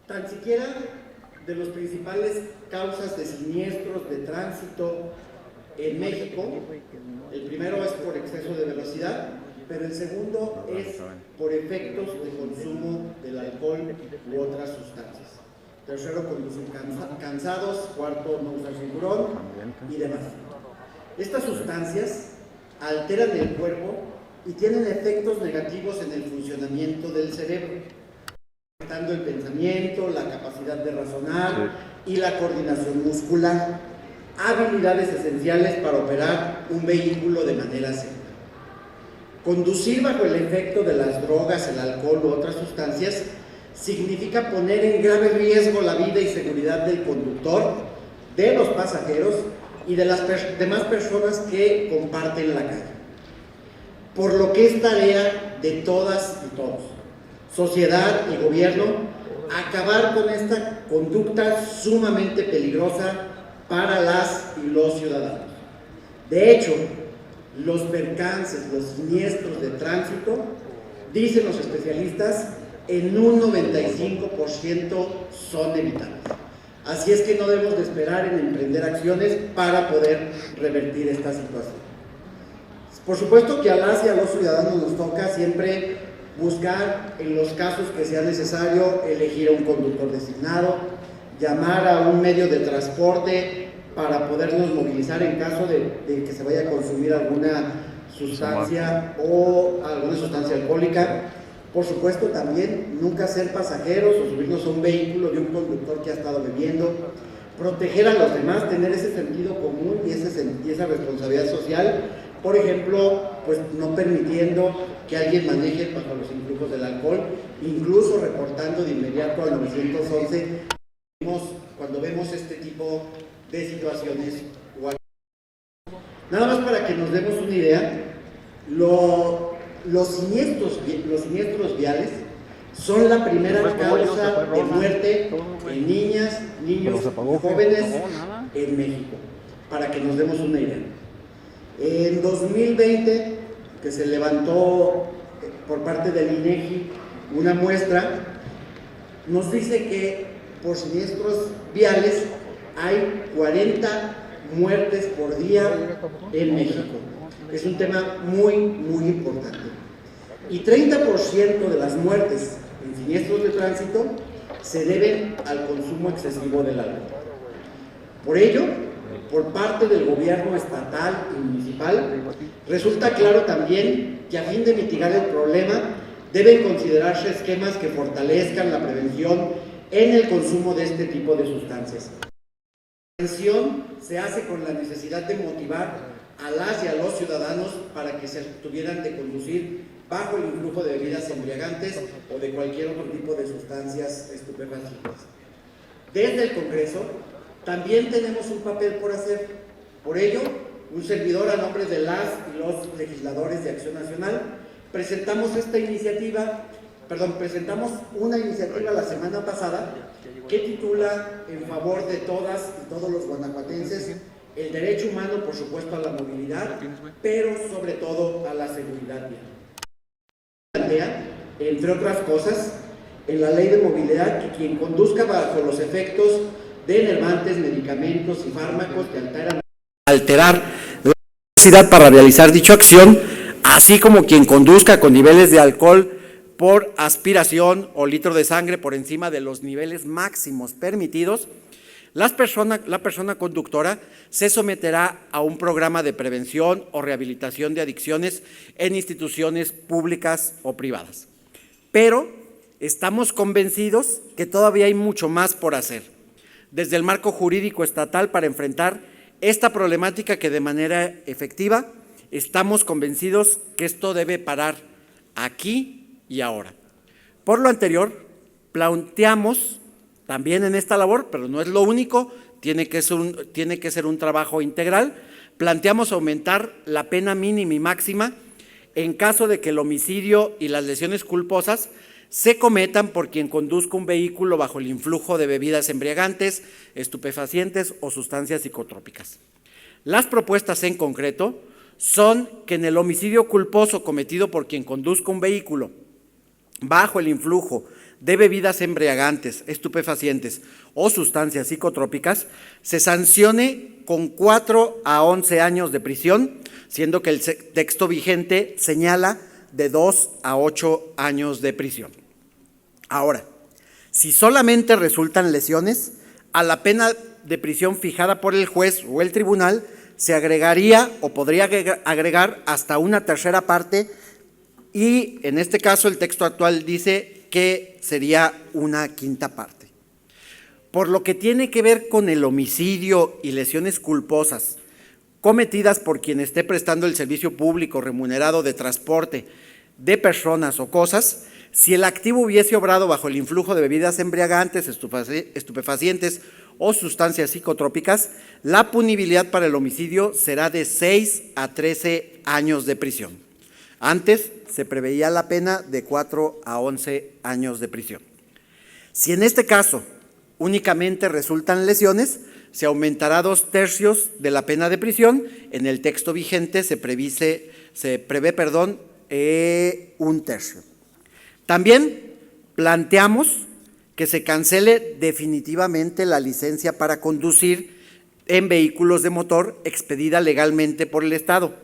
Tan siquiera de las principales causas de siniestros de tránsito en México, el primero es por exceso de velocidad, pero el segundo es por efectos de consumo del alcohol u otras sustancias. Tercero, conducir cansados. Cuarto, no usar cinturón y demás. Estas sustancias alteran el cuerpo y tienen efectos negativos en el funcionamiento del cerebro, afectando el pensamiento, la capacidad de razonar y la coordinación muscular, habilidades esenciales para operar un vehículo de manera segura. Conducir bajo el efecto de las drogas, el alcohol u otras sustancias significa poner en grave riesgo la vida y seguridad del conductor, de los pasajeros y de las demás personas que comparten la calle. Por lo que es tarea de todas y todos, sociedad y gobierno, acabar con esta conducta sumamente peligrosa para las y los ciudadanos. De hecho, los percances, los siniestros de tránsito, dicen los especialistas, en un 95% son evitables. Así es que no debemos de esperar en emprender acciones para poder revertir esta situación. Por supuesto que a las y a los ciudadanos nos toca siempre buscar, en los casos que sea necesario, elegir a un conductor designado, llamar a un medio de transporte para podernos movilizar en caso de que se vaya a consumir alguna sustancia o alguna sustancia alcohólica. Por supuesto, también nunca ser pasajeros o subirnos a un vehículo de un conductor que ha estado bebiendo, proteger a los demás, tener ese sentido común y esa responsabilidad social. Por ejemplo, pues no permitiendo que alguien maneje bajo los influjos del alcohol, incluso reportando de inmediato al 911 cuando vemos este tipo de situaciones. Nada más para que nos demos una idea, los siniestros viales son la primera causa de muerte en niñas, niños y jóvenes en México, para que nos demos una idea. En 2020, que se levantó por parte del INEGI una muestra, nos dice que por siniestros viales hay 40 muertes por día en México. Es un tema muy, muy importante. Y 30% de las muertes en siniestros de tránsito se deben al consumo excesivo del alcohol. Por ello, por parte del gobierno estatal y municipal, resulta claro también que a fin de mitigar el problema deben considerarse esquemas que fortalezcan la prevención en el consumo de este tipo de sustancias. La prevención se hace con la necesidad de motivar a las y a los ciudadanos para que se abstuvieran de conducir bajo el influjo de bebidas embriagantes o de cualquier otro tipo de sustancias estupefacientes. Desde el Congreso también tenemos un papel por hacer. Por ello, un servidor a nombre de las y los legisladores de Acción Nacional presentamos una iniciativa la semana pasada que titula En favor de todas y todos los guanajuatenses, el derecho humano, por supuesto, a la movilidad, pero sobre todo a la seguridad vial. Plantea, entre otras cosas, en la ley de movilidad que quien conduzca bajo los efectos de enervantes, medicamentos y fármacos que alterar la capacidad para realizar dicha acción, así como quien conduzca con niveles de alcohol por aspiración o litro de sangre por encima de los niveles máximos permitidos, la persona conductora se someterá a un programa de prevención o rehabilitación de adicciones en instituciones públicas o privadas. Pero estamos convencidos que todavía hay mucho más por hacer desde el marco jurídico estatal para enfrentar esta problemática que de manera efectiva estamos convencidos que esto debe parar aquí y ahora. Por lo anterior, planteamos también en esta labor, pero no es lo único, tiene que ser un trabajo integral, planteamos aumentar la pena mínima y máxima en caso de que el homicidio y las lesiones culposas se cometan por quien conduzca un vehículo bajo el influjo de bebidas embriagantes, estupefacientes o sustancias psicotrópicas. Las propuestas en concreto son que en el homicidio culposo cometido por quien conduzca un vehículo bajo el influjo de bebidas embriagantes, estupefacientes o sustancias psicotrópicas, se sancione con 4 a 11 años de prisión, siendo que el texto vigente señala de 2 a 8 años de prisión. Ahora, si solamente resultan lesiones, a la pena de prisión fijada por el juez o el tribunal se agregaría o podría agregar hasta una tercera parte, y en este caso el texto actual dice que sería una quinta parte. Por lo que tiene que ver con el homicidio y lesiones culposas cometidas por quien esté prestando el servicio público remunerado de transporte de personas o cosas, si el activo hubiese obrado bajo el influjo de bebidas embriagantes, estupefacientes o sustancias psicotrópicas, la punibilidad para el homicidio será de 6 a 13 años de prisión. Antes se preveía la pena de 4 a 11 años de prisión. Si en este caso únicamente resultan lesiones, se aumentará 2/3 de la pena de prisión. En el texto vigente se prevé 1/3. También planteamos que se cancele definitivamente la licencia para conducir en vehículos de motor expedida legalmente por el Estado,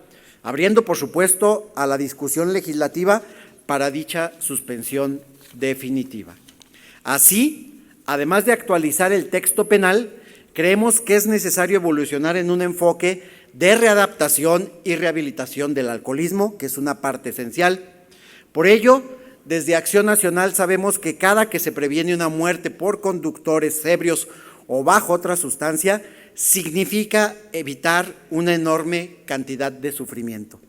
abriendo, por supuesto, a la discusión legislativa para dicha suspensión definitiva. Así, además de actualizar el texto penal, creemos que es necesario evolucionar en un enfoque de readaptación y rehabilitación del alcoholismo, que es una parte esencial. Por ello, desde Acción Nacional sabemos que cada que se previene una muerte por conductores ebrios o bajo otra sustancia, significa evitar una enorme cantidad de sufrimiento,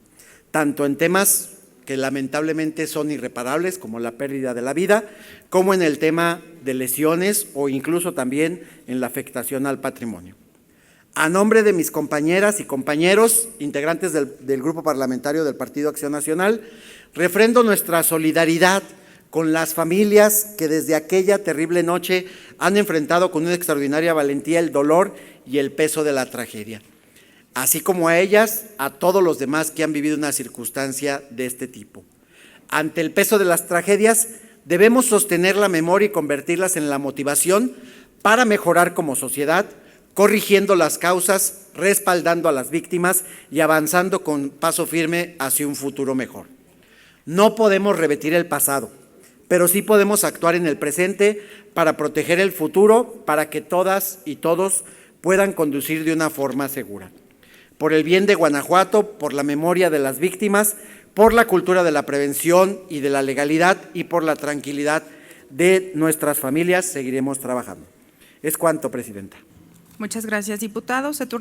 tanto en temas que lamentablemente son irreparables, como la pérdida de la vida, como en el tema de lesiones o incluso también en la afectación al patrimonio. A nombre de mis compañeras y compañeros, integrantes del Grupo Parlamentario del Partido Acción Nacional, refrendo nuestra solidaridad con las familias que desde aquella terrible noche han enfrentado con una extraordinaria valentía el dolor y el peso de la tragedia, así como a ellas, a todos los demás que han vivido una circunstancia de este tipo. Ante el peso de las tragedias, debemos sostener la memoria y convertirlas en la motivación para mejorar como sociedad, corrigiendo las causas, respaldando a las víctimas y avanzando con paso firme hacia un futuro mejor. No podemos revertir el pasado, pero sí podemos actuar en el presente para proteger el futuro, para que todas y todos puedan conducir de una forma segura. Por el bien de Guanajuato, por la memoria de las víctimas, por la cultura de la prevención y de la legalidad y por la tranquilidad de nuestras familias, seguiremos trabajando. Es cuanto, Presidenta. Muchas gracias, diputado. Se turna